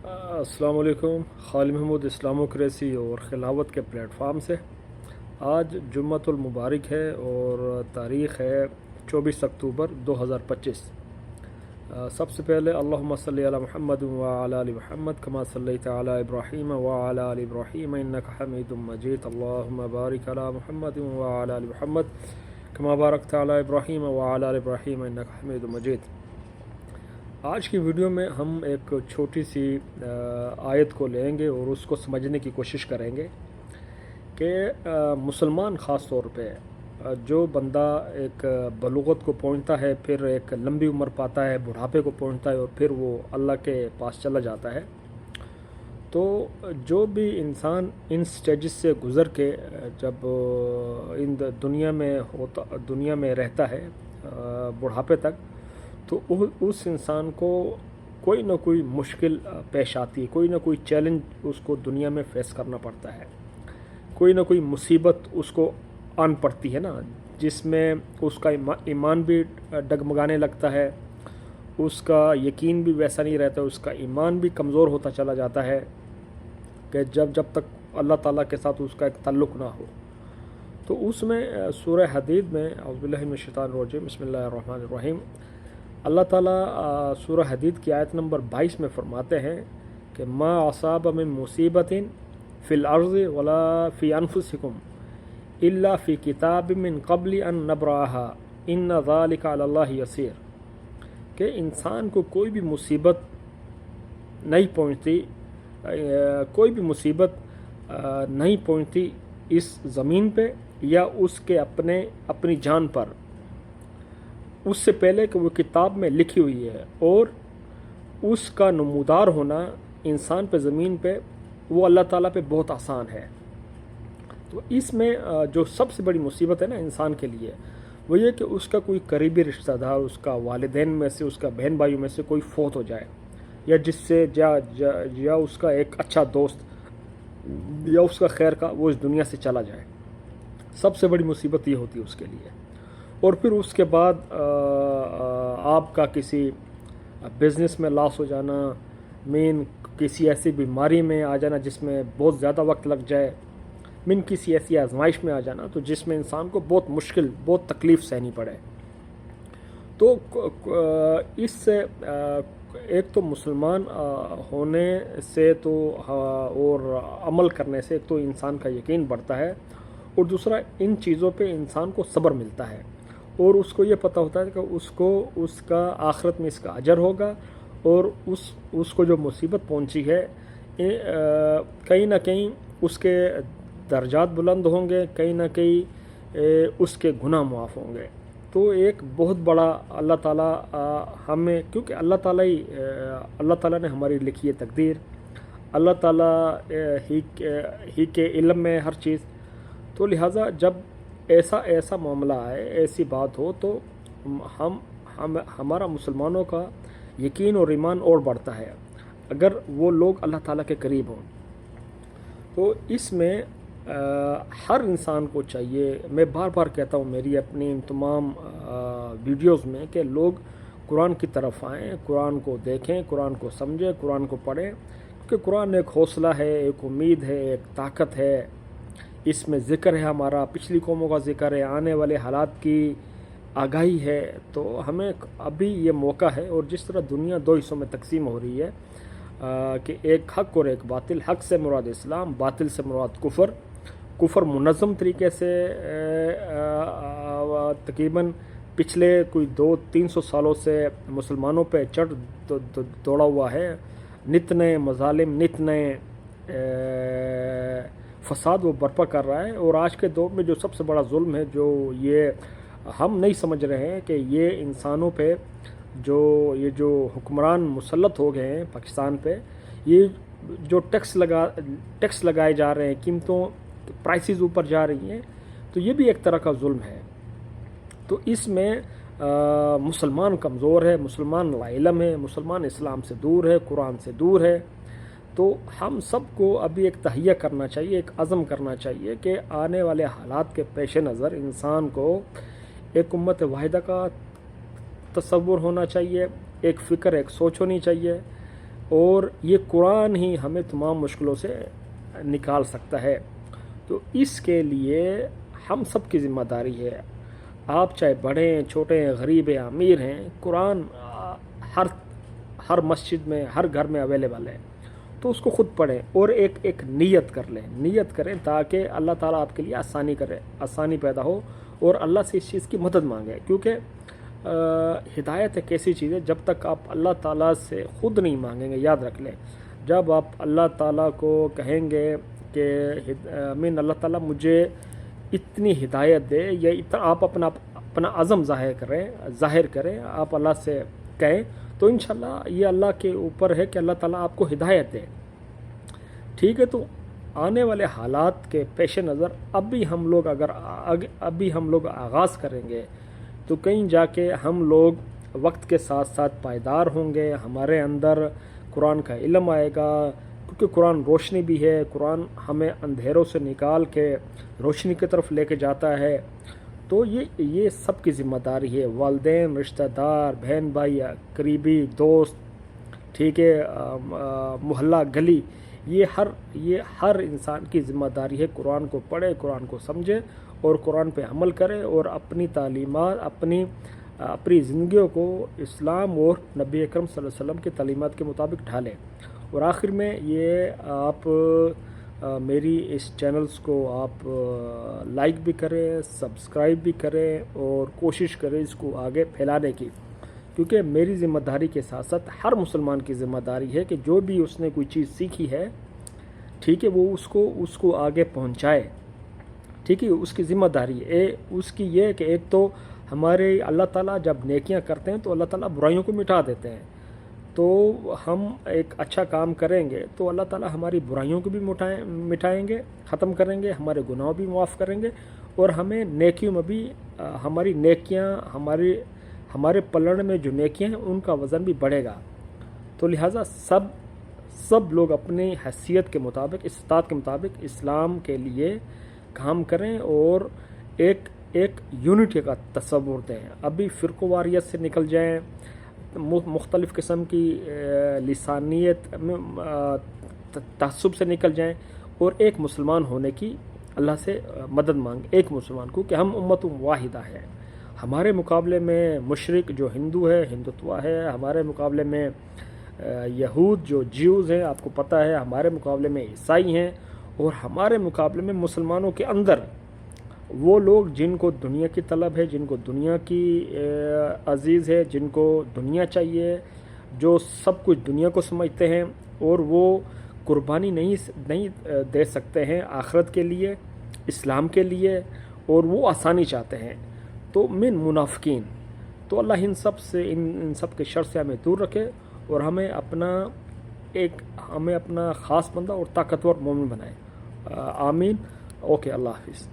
अस्सलाम वालेकुम। खालिद महमूद इस्लामोक्रेसी और खिलावत के प्लेटफार्म से आज जुम्मतुल मुबारक है और तारीख़ है 24 अक्टूबर 2025। सबसे पहले अल्लाहुम्मा सल्ली अला मुहम्मद व अला आलि मुहम्मद कमा सल्लैता अला इब्राहीम व अला आलि इब्राहीम इन्नका हमीदुम मजीद। अल्लाहुम्मा बारिक अला मुहम्मद व अला आलि मुहम्मद कमा बारकता अला इब्राहीम व अला आलि इब्राहीम इन्नका हमीदुम मजीद। आज की वीडियो में हम एक छोटी सी आयत को लेंगे और उसको समझने की कोशिश करेंगे कि मुसलमान ख़ास तौर पे जो बंदा एक बलूगत को पहुंचता है, फिर एक लंबी उम्र पाता है, बुढ़ापे को पहुंचता है और फिर वो अल्लाह के पास चला जाता है, तो जो भी इंसान इन स्टेजेस से गुज़र के जब इन दुनिया में रहता है बुढ़ापे तक, तो उस इंसान को कोई ना कोई मुश्किल पेश आती है, कोई ना कोई चैलेंज उसको दुनिया में फेस करना पड़ता है, कोई ना कोई मुसीबत उसको आन पड़ती है ना, जिसमें उसका ईमान भी डगमगाने लगता है, उसका यकीन भी वैसा नहीं रहता, उसका ईमान भी कमज़ोर होता चला जाता है कि जब तक अल्लाह ताला के साथ उसका एक ताल्लुक़ ना हो। तो उसमें सूरह हदीद में औज़ु बिल्लाहि मिनश शैतानिर रजीम बिस्मिल्लाहिर रहमानिर रहीम अल्लाह ताला सूरह हदीद की आयत नंबर 22 में फरमाते हैं कि मा असाब मिन मुसीबतिन फ़िल अर्ज़ि वला फ़ी अनफुसिकुम इल्ला फ़ी किताब मिन क़ब्लि अन नब्राहा इन्ना ज़ालिका अलल्लाहि यसीर, कि इंसान को कोई भी मुसीबत नहीं पहुँचती, कोई भी मुसीबत नहीं पहुँचती इस ज़मीन पे या उसके अपनी जान पर, उससे पहले कि वो किताब में लिखी हुई है, और उसका नमूदार होना इंसान पे ज़मीन पे वो अल्लाह ताला पे बहुत आसान है। तो इसमें जो सबसे बड़ी मुसीबत है ना इंसान के लिए, वो ये कि उसका कोई करीबी रिश्तेदार, उसका वालिदैन में से, उसका बहन भाइयों में से कोई फौत हो जाए, या जिससे या उसका एक अच्छा दोस्त या उसका खैर का वो इस दुनिया से चला जाए। सबसे बड़ी मुसीबत ये होती है उसके लिए। और फिर उसके बाद आपका किसी बिज़नेस में लॉस हो जाना, किसी ऐसी बीमारी में आ जाना जिसमें बहुत ज़्यादा वक्त लग जाए, किसी ऐसी आजमाइश में आ जाना तो जिसमें इंसान को बहुत मुश्किल, बहुत तकलीफ़ सहनी पड़े। तो इससे एक तो मुसलमान होने से तो और अमल करने से एक तो इंसान का यकीन बढ़ता है, और दूसरा इन चीज़ों पे इंसान को सब्र मिलता है, और उसको ये पता होता है कि उसको उसका आखिरत में इसका अजर होगा, और उसको जो मुसीबत पहुंची है कहीं ना कहीं उसके दर्जात बुलंद होंगे, कहीं ना कहीं उसके गुनाह मुआफ़ होंगे। तो एक बहुत बड़ा अल्लाह ताला हमें, क्योंकि अल्लाह ताला ने हमारी लिखी है तकदीर, अल्लाह ताला ही के इल्म में हर चीज़, तो लिहाजा जब ऐसा मामला आए, ऐसी बात हो, तो हमारा मुसलमानों का यकीन और ईमान और बढ़ता है अगर वो लोग अल्लाह ताला के करीब हों। तो इसमें हर इंसान को चाहिए, मैं बार बार कहता हूँ मेरी अपनी तमाम वीडियोज़ में, कि लोग कुरान की तरफ आएँ, कुरान को देखें, कुरान को समझें, कुरान को पढ़ें, क्योंकि कुरान एक हौसला है, एक उम्मीद है, एक ताकत है। इसमें ज़िक्र है हमारा, पिछली कौमों का ज़िक्र है, आने वाले हालात की आगाही है। तो हमें अभी ये मौका है, और जिस तरह दुनिया दो हिस्सों में तकसीम हो रही है कि एक हक़ और एक बातिल, हक़ से मुराद इस्लाम, बातिल से मुराद कुफ़र मुनज़्ज़म तरीके से तकरीबन पिछले कोई 200-300 सालों से मुसलमानों पे चढ़ दौड़ा हुआ है, नित नए मज़ालिम, नित नए फ़साद वो बर्पा कर रहा है। और आज के दौर में जो सबसे बड़ा जुल्म है, जो ये हम नहीं समझ रहे हैं कि ये इंसानों पे ये जो हुक्मरान मुसल्लत हो गए हैं पाकिस्तान पे, ये जो टैक्स लगाए जा रहे हैं, कीमतों प्राइसेस ऊपर जा रही हैं, तो ये भी एक तरह का जुल्म है। तो इसमें मुसलमान कमज़ोर है, मुसलमान लाइलम है, मुसलमान इस्लाम से दूर है, कुरान से दूर है। तो हम सबको अभी एक तहिया करना चाहिए, एक अज़म करना चाहिए कि आने वाले हालात के पेश नज़र इंसान को एक उम्मत वाहिदा का तसव्वुर होना चाहिए, एक फ़िक्र, एक सोच होनी चाहिए, اور یہ قرآن ہی ہمیں تمام مشکلوں سے نکال سکتا ہے۔ تو اس کے لیے ہم سب کی ذمہ داری ہے، آپ چاہے بڑے ہیں، چھوٹے ہیں، غریب ہیں، امیر ہیں، قرآن ہر مسجد میں، ہر گھر میں اویلیبل ہے، تو اس کو خود پڑھیں اور ایک نیت کر لیں، نیت کریں تاکہ اللہ تعالیٰ آپ کے لیے آسانی پیدا ہو اور اللہ سے اس چیز کی مدد مانگیں، کیونکہ ہدایت ایک ایسی چیز ہے جب تک آپ اللہ تعالیٰ سے خود نہیں مانگیں گے، یاد رکھ لیں، جب آپ اللہ تعالیٰ کو کہیں گے کہ اللہ تعالیٰ مجھے اتنی ہدایت دے، یا آپ اپنا عزم ظاہر کریں، آپ اللہ سے کہیں، تو انشاءاللہ یہ اللہ کے اوپر ہے کہ اللہ تعالیٰ آپ کو ہدایت دے۔ ٹھیک ہے، تو آنے والے حالات کے پیش نظر ابھی ہم لوگ آغاز کریں گے تو کہیں جا کے ہم لوگ وقت کے ساتھ ساتھ پائیدار ہوں گے، ہمارے اندر قرآن کا علم آئے گا، کیونکہ قرآن روشنی بھی ہے، قرآن ہمیں اندھیروں سے نکال کے روشنی کی طرف لے کے جاتا ہے۔ تو یہ سب کی ذمہ داری ہے، والدین، رشتہ دار، بہن بھائی، قریبی دوست، ٹھیک ہے، محلہ گلی، یہ ہر انسان کی ذمہ داری ہے قرآن کو پڑھے، قرآن کو سمجھے اور قرآن پہ عمل کرے اور اپنی تعلیمات، اپنی زندگیوں کو اسلام اور نبی اکرم صلی اللہ علیہ وسلم کی تعلیمات کے مطابق ڈھالیں۔ اور آخر میں یہ آپ میری اس چینلز کو آپ لائک بھی کریں، سبسکرائب بھی کریں اور کوشش کریں اس کو آگے پھیلانے کی، کیونکہ میری ذمہ داری کے ساتھ ساتھ ہر مسلمان کی ذمہ داری ہے کہ جو بھی اس نے کوئی چیز سیکھی ہے، ٹھیک ہے، وہ اس کو آگے پہنچائے، ٹھیک ہے، اس کی ذمہ داری ہے۔ اس کی یہ کہ ایک تو ہمارے اللہ تعالیٰ جب نیکیاں کرتے ہیں تو اللہ تعالیٰ برائیوں کو مٹا دیتے ہیں، تو ہم ایک اچھا کام کریں گے تو اللہ تعالیٰ ہماری برائیوں کو بھی مٹائیں گے، ختم کریں گے، ہمارے گناہوں بھی معاف کریں گے، اور ہمیں نیکیوں میں بھی ہماری نیکیاں، ہمارے پلڑ میں جو نیکیاں ہیں ان کا وزن بھی بڑھے گا۔ تو لہٰذا سب لوگ اپنی حیثیت کے مطابق، استطاعت کے مطابق اسلام کے لیے کام کریں اور ایک یونٹی کا تصور دیں۔ ابھی فرقہ واریت سے نکل جائیں، مختلف قسم کی لسانیت، تعصب سے نکل جائیں اور ایک مسلمان ہونے کی اللہ سے مدد مانگیں، ایک مسلمان کو، کہ ہم امت واحدہ ہے۔ ہمارے مقابلے میں مشرک جو ہندو ہے، ہندوتوا ہے، ہمارے مقابلے میں یہود جو جیوز ہیں، آپ کو پتہ ہے، ہمارے مقابلے میں عیسائی ہیں، اور ہمارے مقابلے میں مسلمانوں کے اندر وہ لوگ جن کو دنیا کی طلب ہے، جن کو دنیا کی عزیز ہے، جن کو دنیا چاہیے، جو سب کچھ دنیا کو سمجھتے ہیں اور وہ قربانی نہیں دے سکتے ہیں آخرت کے لیے، اسلام کے لیے، اور وہ آسانی چاہتے ہیں، تو من منافقین۔ تو اللہ ان سب کے شر سے ہمیں دور رکھے اور ہمیں اپنا خاص بندہ اور طاقتور مومن بنائے۔ آمین۔ اوکے، اللہ حافظ۔